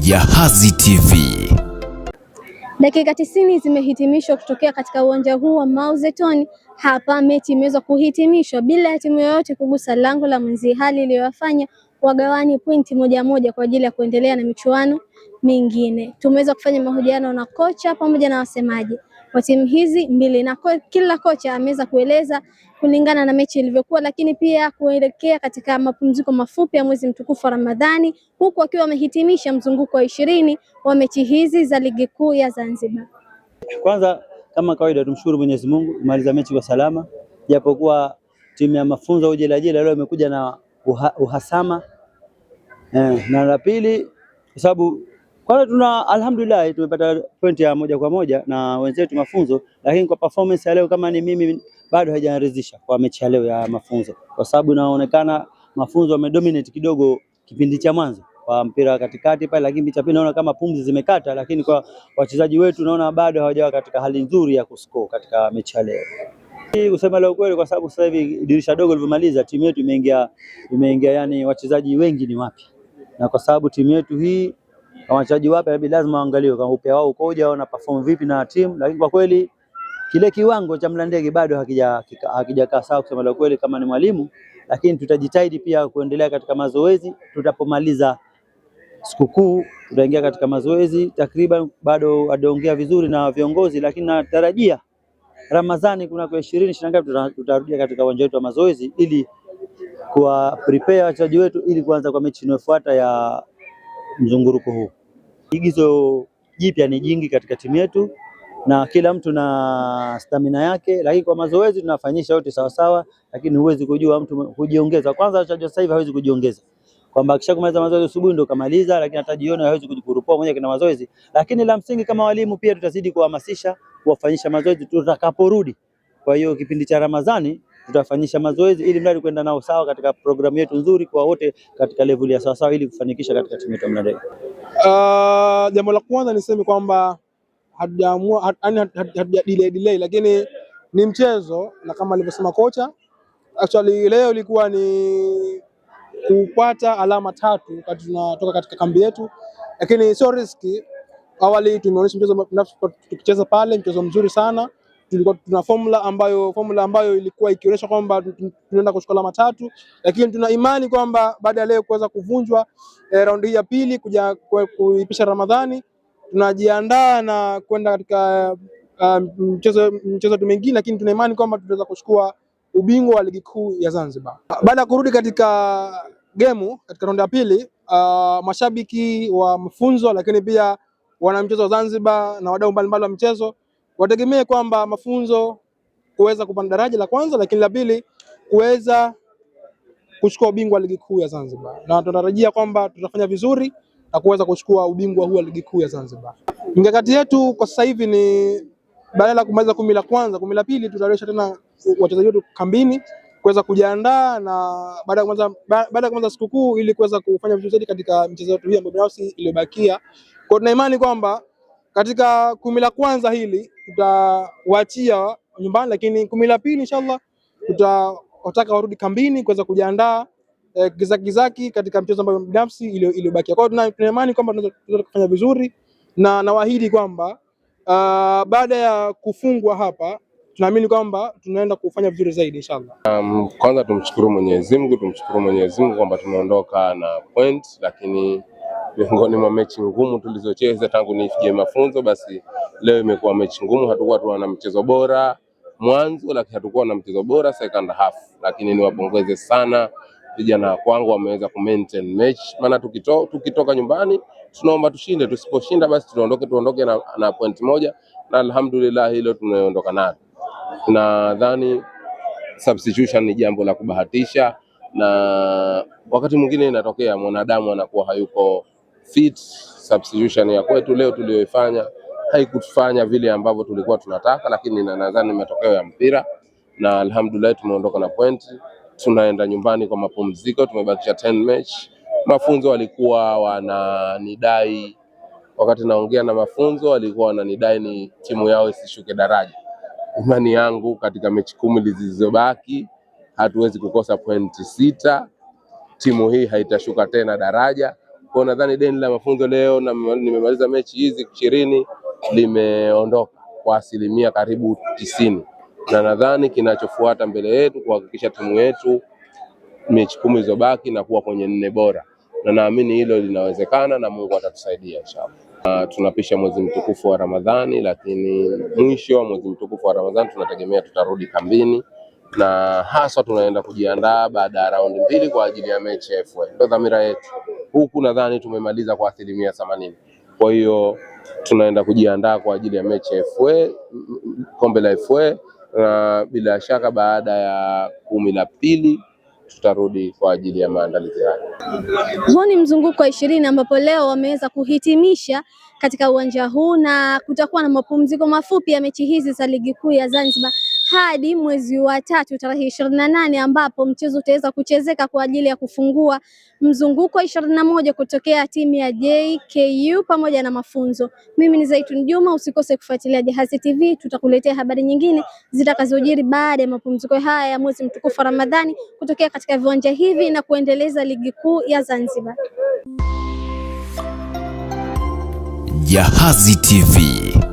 Jahazi TV. Dakika 90 zimehitimishwa kutokea katika uwanja huu wa Mao Zedong. Hapa mechi imeweza kuhitimishwa bila ya timu yoyote kugusa lango la mwenzi, hali iliyowafanya wagawani pointi moja moja kwa ajili ya kuendelea na michuano mingine. Tumeweza kufanya mahojiano na kocha pamoja na wasemaji wa timu hizi mbili, na kila kocha ameweza kueleza kulingana na mechi ilivyokuwa, lakini pia kuelekea katika mapumziko mafupi ya mwezi mtukufu wa Ramadhani, huku akiwa amehitimisha mzunguko wa 20 wa mechi hizi za ligi kuu ya Zanzibar. Kwanza kama kawaida tumshukuru Mwenyezi Mungu kumaliza mechi kwa salama, japokuwa timu ya mafunzo Ujelajela leo imekuja na uhasama na la pili, kwa sababu kwanza alhamdulillah tumepata pointi ya moja kwa moja na wenzetu mafunzo, lakini kwa performance ya leo kama ni mimi bado haijaridhisha kwa mechi ya leo ya mafunzo, kwa sababu inaonekana mafunzo wamedominate kidogo kipindi cha mwanzo kwa mpira katikati pale, lakini cha pili naona kama pumzi zimekata, lakini kwa wachezaji wetu naona bado hawajawa katika hali nzuri ya kuscore katika mechi ya leo. Kusema leo kweli, kwa sababu sasa hivi dirisha dogo lilivyomaliza timu yetu imeingia yani wachezaji wengi ni wapya, na kwa sababu timu yetu hii kwa wachezaji wapya lazima waangaliwe kama upya wao ukoje au na perform vipi na timu, lakini kwa kweli kile kiwango cha Mlandege bado hakijakaa sawa kusema leo kweli kama ni mwalimu, lakini tutajitahidi pia kuendelea katika mazoezi. Tutapomaliza sikukuu tutaingia katika mazoezi, takriban bado adaongea vizuri na viongozi, lakini natarajia Ramadhani kuna kwa 20 tutarudia katika uwanja wetu wa mazoezi ili kuwa prepare wachezaji wetu ili kuanza kwa mechi inayofuata ya mzunguruko huu. Igizo jipya ni jingi katika timu yetu na kila mtu na stamina yake, lakini kwa mazoezi tunafanyisha yote sawa sawa, lakini huwezi kujua mtu kujiongeza. Kwanza wachezaji sasa hivi hawezi kujiongeza kwamba kisha kumaliza mazoezi asubuhi ndio kamaliza, lakini hata jioni hawezi kujikurupua mwenyewe kina mazoezi. Lakini la msingi kama walimu pia tutazidi kuhamasisha, kuwafanyisha mazoezi tutakaporudi. Kwa hiyo kipindi cha Ramadhani tutafanyisha mazoezi ili mradi kwenda nao sawa katika programu yetu nzuri kwa wote katika level ya sawa sawa ili kufanikisha katika timu yetu ya Mlandege. Jambo la kwanza niseme kwamba hatujaamua delay, lakini ni mchezo na kama alivyosema kocha, actually leo ilikuwa ni kupata alama 3 wakati tunatoka katika kambi yetu, lakini sio riski. Awali tumeonyesha mchezo tukicheza pale, mchezo mzuri sana. Tulikuwa tuna formula ambayo ilikuwa ikionyesha kwamba tunaenda kuchukua alama 3, lakini tuna imani kwamba baada ya leo kuweza kuvunjwa raundi hii ya pili kuja kuipisha Ramadhani, tunajiandaa na kwenda katika mchezo mwingine, lakini tuna imani kwamba tutaweza kuchukua ubingwa wa ligi kuu ya Zanzibar. Baada ya kurudi katika gemu katika raundi ya pili, mashabiki wa mafunzo lakini pia wana mchezo wa Zanzibar na wadau mbalimbali wa mchezo wategemee kwamba mafunzo kuweza kupanda daraja la kwanza, lakini la pili kuweza kuchukua ubingwa wa ligi kuu ya Zanzibar, na tunatarajia kwamba tutafanya vizuri na kuweza kuchukua ubingwa huu wa ligi kuu ya Zanzibar. Mikakati yetu kwa sasa hivi ni badala ya kumaliza 10 la kwanza, 10 la pili tutarudisha tena wachezaji wetu kambini kuweza kujiandaa na baada ya kuanza sikukuu ili kuweza kufanya vizuri zaidi katika michezo yetu hii ambayo binafsi iliyobakia. Kwa tuna imani kwamba katika 10 la kwanza hili tutawaachia nyumbani, lakini 10 la pili inshallah tutawataka warudi kambini kuweza kujiandaa gizaki katika mchezo ambao binafsi iliyobakia. Kwa hiyo tuna imani kwamba tunaweza kufanya vizuri na nawaahidi kwamba baada ya kufungwa hapa tunaamini kwamba tunaenda kufanya vizuri zaidi inshallah. Kwanza tumshukuru Mwenyezi Mungu kwamba tumeondoka na point, lakini miongoni mwa mechi ngumu tulizocheza tangu nifike mafunzo, basi leo imekuwa mechi ngumu. Hatukuwa tuna mchezo bora mwanzo, lakini hatukuwa na mchezo bora second half, lakini niwapongeze sana vijana kwangu wameweza ku maintain match, maana tukitoka nyumbani tunaomba tushinde, tusiposhinda basi tuondoke na point moja, na alhamdulillah hilo tumeondoka nalo. Nadhani substitution ni jambo la kubahatisha, na wakati mwingine inatokea mwanadamu anakuwa hayuko fit. Substitution ya kwetu leo tuliyoifanya haikutufanya vile ambavyo tulikuwa tunataka, lakini nadhani matokeo ya mpira, na alhamdulillah tumeondoka na point. Tunaenda nyumbani kwa mapumziko, tumebakisha 10 match. Mafunzo walikuwa wananidai, wakati naongea na mafunzo walikuwa wananidai ni timu yao isishuke daraja. Imani yangu katika mechi 10 zilizobaki hatuwezi kukosa pointi 6. Timu hii haitashuka tena daraja. Kwa nadhani deni la mafunzo leo na nimemaliza mechi hizi 20 limeondoka kwa asilimia karibu 90, na nadhani kinachofuata mbele yetu kuhakikisha timu yetu mechi 10 zilizobaki na kuwa kwenye 4 bora, na naamini hilo linawezekana na Mungu atatusaidia inshallah. Tunapisha mwezi mtukufu wa Ramadhani, lakini mwisho wa mwezi mtukufu wa Ramadhani tunategemea tutarudi kambini, na haswa tunaenda kujiandaa baada ya raundi 2 kwa ajili ya mechi ya FA. Ndio dhamira yetu. Huku nadhani tumemaliza kwa asilimia 80. Kwa hiyo tunaenda kujiandaa kwa ajili ya mechi ya FA, kombe la FA, na bila shaka baada ya 10 la pili tutarudi kwa ajili ya maandalizi haya. Huu ni mzunguko wa 20 ambapo leo wameweza kuhitimisha katika uwanja huu, na kutakuwa na mapumziko mafupi ya mechi hizi za ligi kuu ya Zanzibar hadi mwezi wa 3 tarehe 28, ambapo mchezo utaweza kuchezeka kwa ajili ya kufungua mzunguko wa 21 kutokea timu ya JKU pamoja na Mafunzo. Mimi ni Zaitun Juma, usikose kufuatilia Jahazi TV, tutakuletea habari nyingine zitakazojiri baada ya mapumziko haya ya mwezi mtukufu wa Ramadhani kutokea katika viwanja hivi na kuendeleza ligi kuu ya Zanzibar. Jahazi TV.